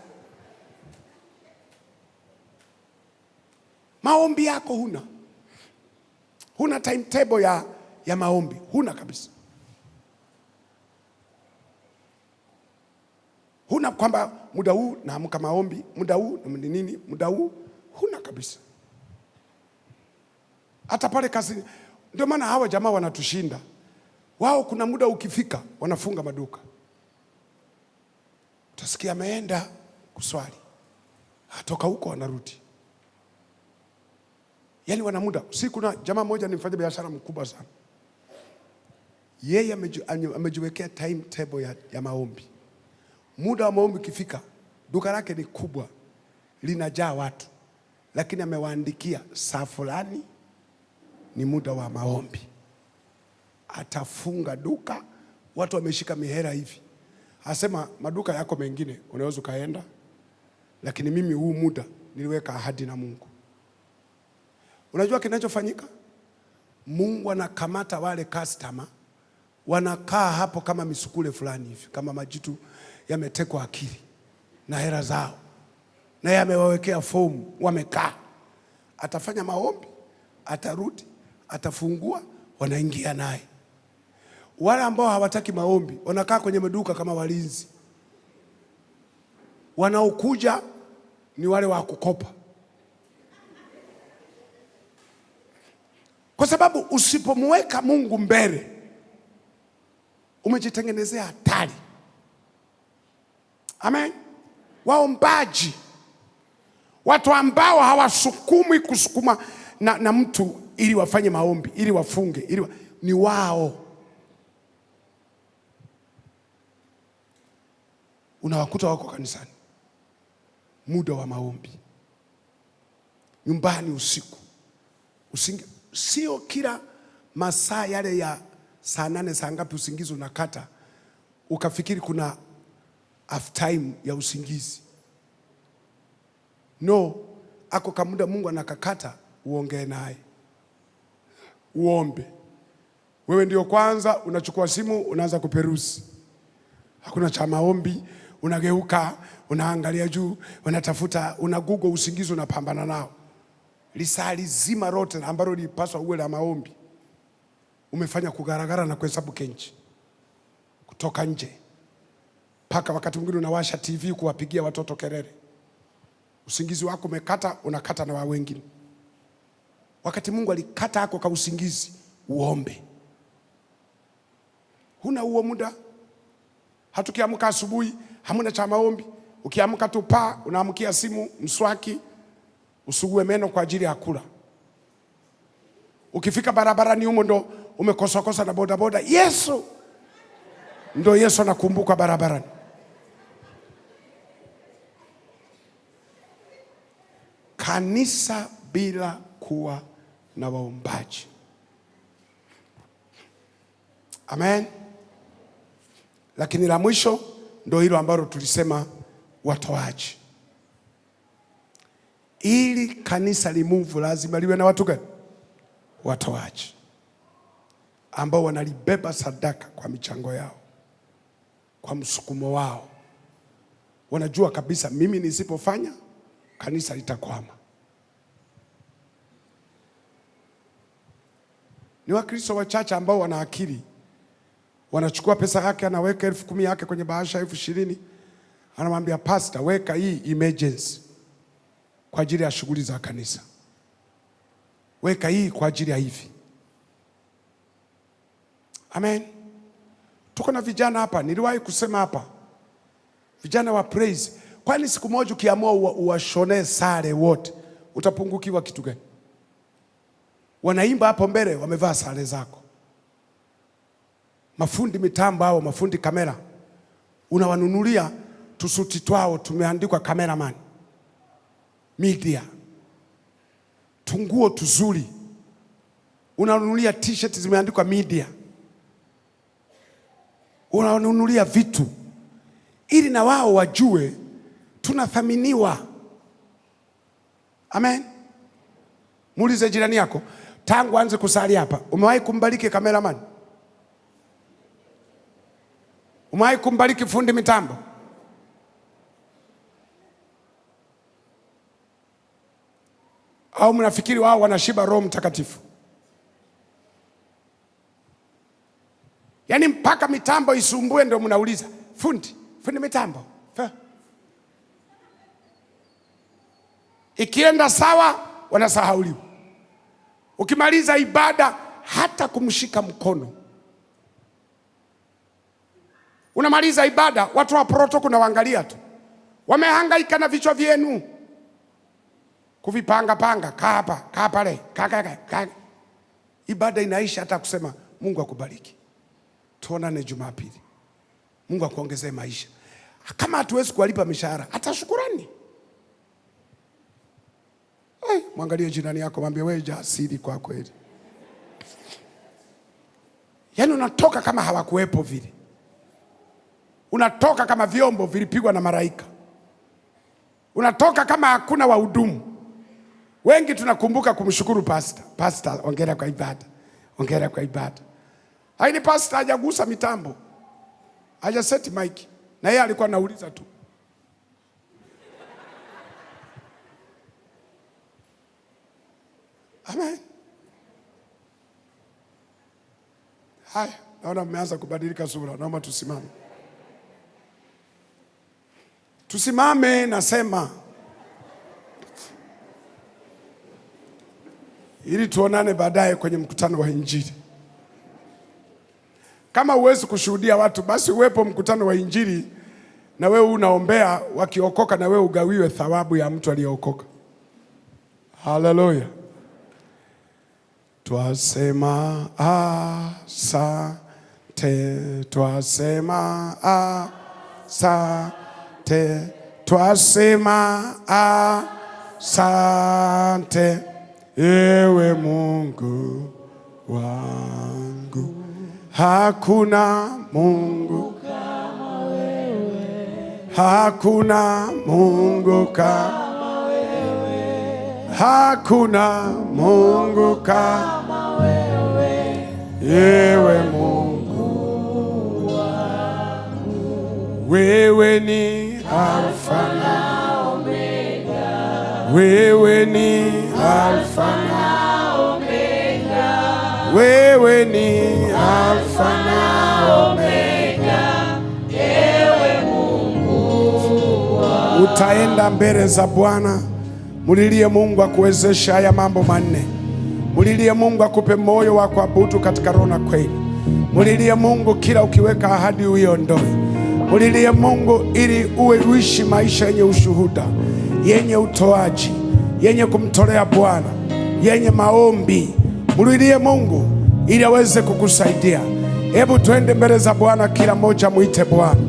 Maombi yako huna timetable ya maombi, huna kabisa. Huna kwamba muda huu naamka maombi, muda huu ni nini, muda huu huna kabisa. Hata pale kazi, ndio maana hawa jamaa wanatushinda. Wao kuna muda ukifika wanafunga maduka. Utasikia ameenda kuswali, atoka huko wanarudi. Yani wana muda. Kuna jamaa mmoja ni mfanya biashara mkubwa sana. Yeye amejiwekea timetable ya maombi. Muda wa maombi ukifika, duka lake ni kubwa, linajaa watu, lakini amewaandikia saa fulani ni muda wa maombi. Atafunga duka, watu wameshika mihera hivi. Asema maduka yako mengine unaweza ukaenda, lakini mimi huu muda niliweka ahadi na Mungu. Unajua kinachofanyika? Mungu anakamata wale customer, wanakaa hapo kama misukule fulani hivi, kama majitu yametekwa akili na hela zao, na yeye amewawekea fomu, wamekaa. Atafanya maombi, atarudi, atafungua, wanaingia naye. Wale ambao hawataki maombi wanakaa kwenye maduka kama walinzi. Wanaokuja ni wale wa kukopa. Kwa sababu usipomweka Mungu mbele, umejitengenezea hatari. Amen. Waombaji, watu ambao hawasukumi kusukuma na mtu ili wafanye maombi, ili wafunge, ni wao. Unawakuta wako kanisani, muda wa maombi, nyumbani usiku, sio kila masaa yale ya saa 8 saa ngapi usingizi unakata ukafikiri kuna half time ya usingizi. No, ako kamuda Mungu anakakata uongee naye, uombe. Wewe ndio kwanza unachukua simu unaanza kuperuzi. Hakuna cha maombi, unageuka, unaangalia juu, unatafuta, Google usingizi, unapambana nao. Lisali zima lote ambalo lipaswa uwe la maombi, umefanya kugaragara na kuhesabu kenchi kutoka nje. Paka wakati mwingine unawasha TV kuwapigia watoto kelele. Usingizi wako umekata, unakata na wa wengine. Wakati Mungu alikata hako ka usingizi, uombe. Huna huo muda. Hatukiamka asubuhi, hamuna cha maombi. Ukiamka tu unaamkia simu, mswaki, usugue meno kwa ajili ya kula. Ukifika barabarani humo ndo umekosa na bodaboda. Yesu! Ndo Yesu anakumbuka barabarani. Kanisa bila kuwa na waombaji Amen. Lakini la mwisho ndio hilo ambalo tulisema watoaji. Ili kanisa limuvu lazima liwe na watu gani? Watoaji ambao wanalibeba sadaka kwa michango yao, kwa msukumo wao. Wanajua kabisa mimi nisipofanya kanisa litakwama. Ni Wakristo wachache ambao wana akili. Wanachukua pesa yake, anaweka 10,000 yake kwenye bahasha 20,000, anamwambia pastor, weka hii emergency kwa ajili ya shughuli za kanisa, weka hii kwa ajili ya hivi. Amen. Tuko na vijana hapa, niliwahi kusema hapa, vijana wa praise. Kwani siku moja ukiamua uwashonee sare wote, utapungukiwa kitu gani? Wanaimba hapo mbele, wamevaa sare zako. Mafundi mitambo hao, mafundi kamera, unawanunulia tusuti twao tumeandikwa cameraman, media, tunguo tuzuri, unanunulia t-shirt zimeandikwa media, unanunulia vitu ili na wao wajue tunathaminiwa. Amen. Muulize jirani yako, tangu anze kusali hapa, umewahi kumbariki cameraman? Umewahi kumbariki fundi mitambo? Au mnafikiri wao wanashiba Roho Mtakatifu? Yaani mpaka mitambo isumbue ndio mnauliza fundi mitambo. Ikienda sawa wanasahauliwa. Ukimaliza ibada hata kumshika mkono. Unamaliza ibada, watu wa protoko na waangalia tu. Wamehangaika na vichwa vyenu kuvipanga panga, kaa hapa, kaa pale, kaa. Ibada inaisha hata kusema Mungu akubariki, tuonane Jumapili, Mungu akuongezee maisha. Kama hatuwezi kuwalipa mishahara, hata shukurani. Mwangalie jirani yako, mwambie wewe jasiri kwa kweli. Yaani unatoka kama hawakuwepo vile. Unatoka kama vyombo vilipigwa na malaika. Unatoka kama hakuna wahudumu. Wengi tunakumbuka kumshukuru pastor. Pastor, ongera kwa ibada. Ongera kwa ibada. Haini pastor hajagusa mitambo, hajaseti mic, na yeye alikuwa anauliza tu. Amen. Haya, naona mmeanza kubadilika sura. Naomba tusimame. Tusimame nasema, ili tuonane baadaye kwenye mkutano wa Injili. Kama huwezi kushuhudia watu, basi uwepo mkutano wa Injili na wewe unaombea wakiokoka, na wewe ugawiwe thawabu ya mtu aliyeokoka. Haleluya. Twasema asante, twasema asante, twasema asante, ewe Mungu wangu. Hakuna Mungu kama wewe, hakuna Mungu kama wewe, hakuna Mungu kama wewe, ewe Mungu wangu. Wewe ni Alfa na Omega, wewe ni Alfa na Omega, wewe ni Alfa na Omega, ewe Mungu wangu. Utaenda mbele za Bwana, mulilie Mungu akuwezeshe haya mambo manne. Mulilie Mungu akupe moyo wa kuabudu katika roho na kweli. Mulilie Mungu kila ukiweka ahadi uiondoe. Mulilie Mungu ili uishi maisha yenye ushuhuda, yenye utoaji, yenye kumtolea Bwana, yenye maombi. Mulilie Mungu ili aweze kukusaidia. Hebu tuende mbele za Bwana, kila mmoja muite Bwana.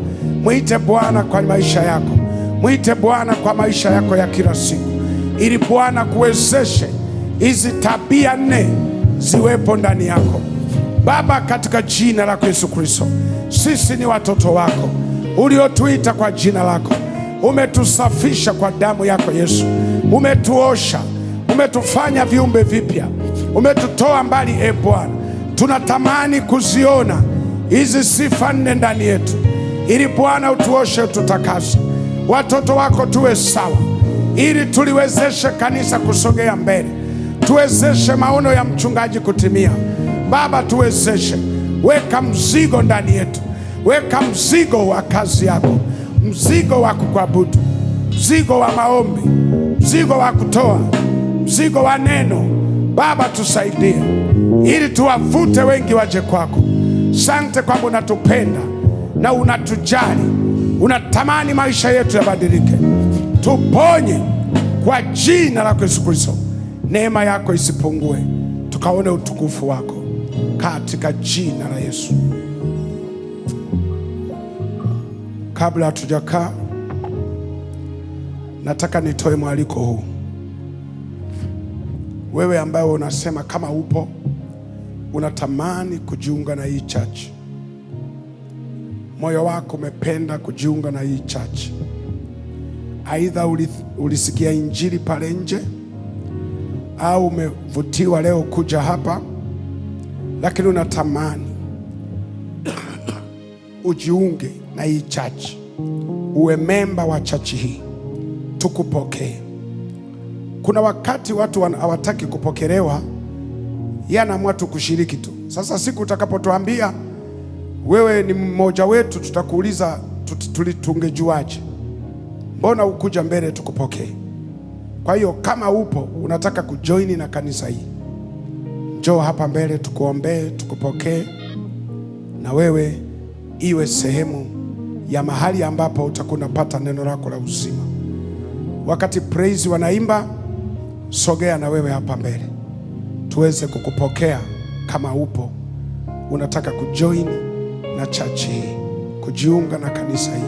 Muite Bwana kwa maisha yako. Muite Bwana kwa maisha yako ya kila siku, ili Bwana kuwezeshe hizi tabia 4 ziwepo ndani yako. Baba, katika jina lako Yesu Kristo, sisi ni watoto wako uliotuita kwa jina lako. Umetusafisha kwa damu yako Yesu, umetuosha, umetufanya viumbe vipya, umetutoa mbali. E Bwana, tunatamani kuziona hizi sifa 4 ndani yetu, ili Bwana utuoshe, ututakase, watoto wako tuwe sawa, ili tuliwezeshe kanisa kusogea mbele, tuwezeshe maono ya mchungaji kutimia. Baba, tuwezeshe, weka mzigo ndani yetu, weka mzigo wa kazi yako, mzigo wa kukuabudu, mzigo wa maombi, mzigo wa kutoa, mzigo wa neno. Baba, tusaidie ili tuwavute wengi waje kwako. Sante kwamba unatupenda na unatujali, unatamani maisha yetu yabadilike. Tuponye kwa jina la Yesu Kristo, neema yako isipungue, tukaone utukufu wako katika jina la Yesu. Kabla hatujakaa, nataka nitoe mwaliko huu. Wewe ambaye unasema kama upo unatamani kujiunga na hii church, moyo wako umependa kujiunga na hii church, aidha ulisikia injili pale nje au umevutiwa leo kuja hapa, lakini unatamani ujiunge na hii church, uwe memba wa church hii, tukupokee. Kuna wakati watu hawataki kupokelewa, yanaamua tu kushiriki tu. Sasa siku utakapotuambia wewe ni mmoja wetu, tutakuuliza tungejuaje? Mbona ukuja mbele tukupokee? Kwa hiyo kama upo unataka kujoini na kanisa hii, njoo hapa mbele tukuombee, tukupokee, na wewe iwe sehemu ya mahali ambapo utakuwa unapata neno lako la uzima. Wakati praise wanaimba, sogea na wewe hapa mbele tuweze kukupokea. Kama upo unataka kujoin na church hii, kujiunga na kanisa hii,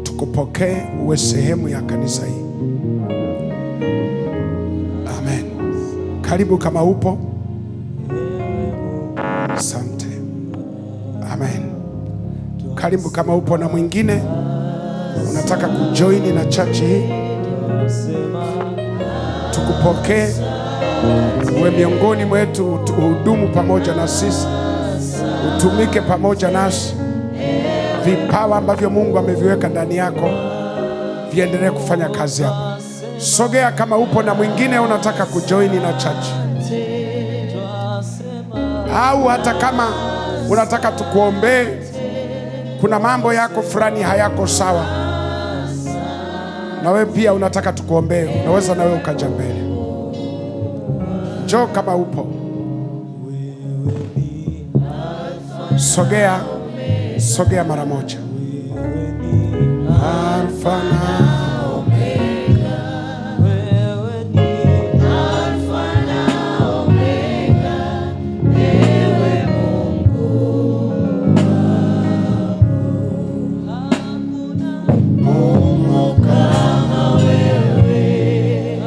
tukupokee uwe sehemu ya kanisa hii. Amen. Karibu kama upo. Asante. Amen. Karibu kama upo na mwingine unataka kujoin na church hii, tukupokee uwe miongoni mwetu, uhudumu pamoja na sisi, utumike pamoja nasi. Vipawa ambavyo Mungu ameviweka ndani yako viendelee kufanya kazi hapa. Sogea kama upo na mwingine unataka kujoini na church, au hata kama unataka tukuombee, kuna mambo yako fulani hayako sawa na wewe pia unataka tukuombee, unaweza na wewe ukaja mbele. Njoo kama upo, sogea, sogea mara moja. Alfa na Omega, wewe ni Alfa na Omega, ewe Mungu wangu, Mungu kama wewe,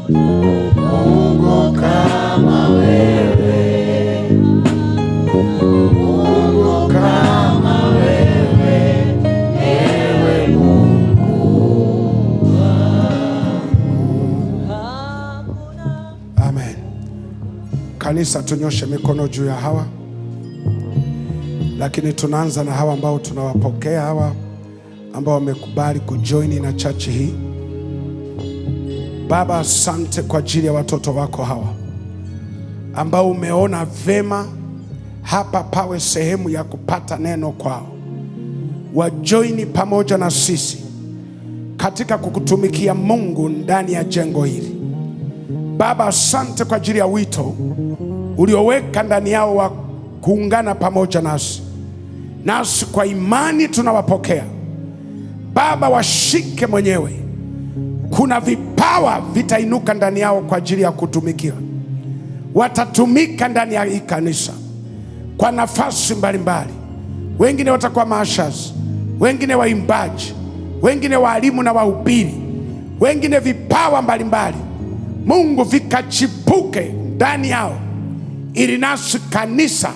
Mungu kama wewe, Mungu kama wewe, ewe Mungu wangu. Amen. Kanisa, tunyoshe mikono juu ya hawa, lakini tunaanza na hawa ambao tunawapokea, hawa ambao wamekubali kujoini na church hii. Baba, asante kwa ajili ya watoto wako hawa ambao umeona vema hapa pawe sehemu ya kupata neno kwao, wajoini pamoja na sisi katika kukutumikia Mungu ndani ya jengo hili. Baba, asante kwa ajili ya wito ulioweka ndani yao wa kuungana pamoja nasi kwa imani tunawapokea. Baba, washike mwenyewe. Kuna vipawa vitainuka ndani yao kwa ajili ya kutumikia. Watatumika ndani ya hii kanisa kwa nafasi mbalimbali. Wengine watakuwa maashas, wengine waimbaji, wengine walimu na wahubiri, wengine vipawa mbalimbali. Mungu, vikachipuke ndani yao ili nasi kanisa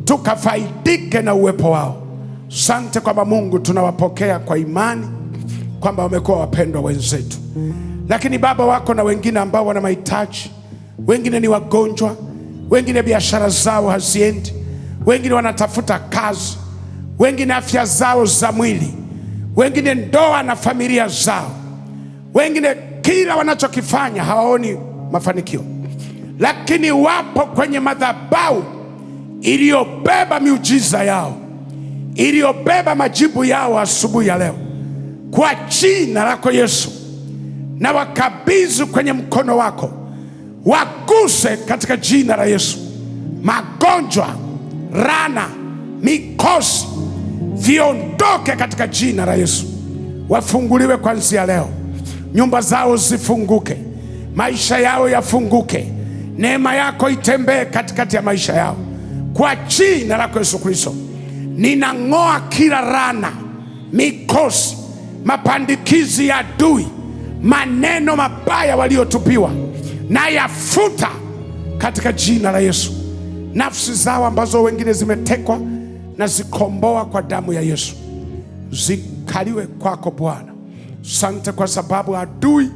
tukafaidike na uwepo wao. Asante kwamba Mungu tunawapokea kwa imani kwamba wamekuwa wapendwa wenzetu. Lakini Baba, wako na wengine ambao wana mahitaji, wengine ni wagonjwa, wengine biashara zao haziendi, wengine wanatafuta kazi, wengine afya zao za mwili, wengine ndoa na familia zao, wengine kila wanachokifanya hawaoni mafanikio. Lakini wapo kwenye madhabahu iliyobeba miujiza yao, iliyobeba majibu yao asubuhi ya leo. Kwa jina lako Yesu, na wakabidhi kwenye mkono wako, waguse katika jina la Yesu. Magonjwa, rana, mikosi viondoke katika jina la Yesu. Wafunguliwe kuanzia leo, nyumba zao zifunguke, maisha yao yafunguke, neema yako itembee katikati ya maisha yao kwa jina lako Yesu Kristo. Ninang'oa kila rana, mikosi, mapandikizi ya adui, maneno mabaya waliotupiwa, na yafuta katika jina la Yesu. Nafsi zao ambazo wengine zimetekwa, na zikomboa kwa damu ya Yesu, zikaliwe kwako Bwana. Asante kwa sababu adui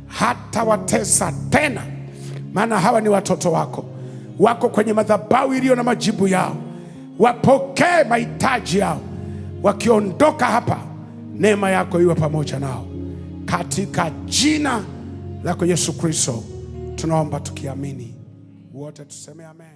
hata watesa tena, maana hawa ni watoto wako, wako kwenye madhabahu iliyo na majibu yao. Wapokee mahitaji yao, wakiondoka hapa, neema yako iwe pamoja nao katika jina lako Yesu Kristo tunaomba tukiamini. Wote tuseme amen.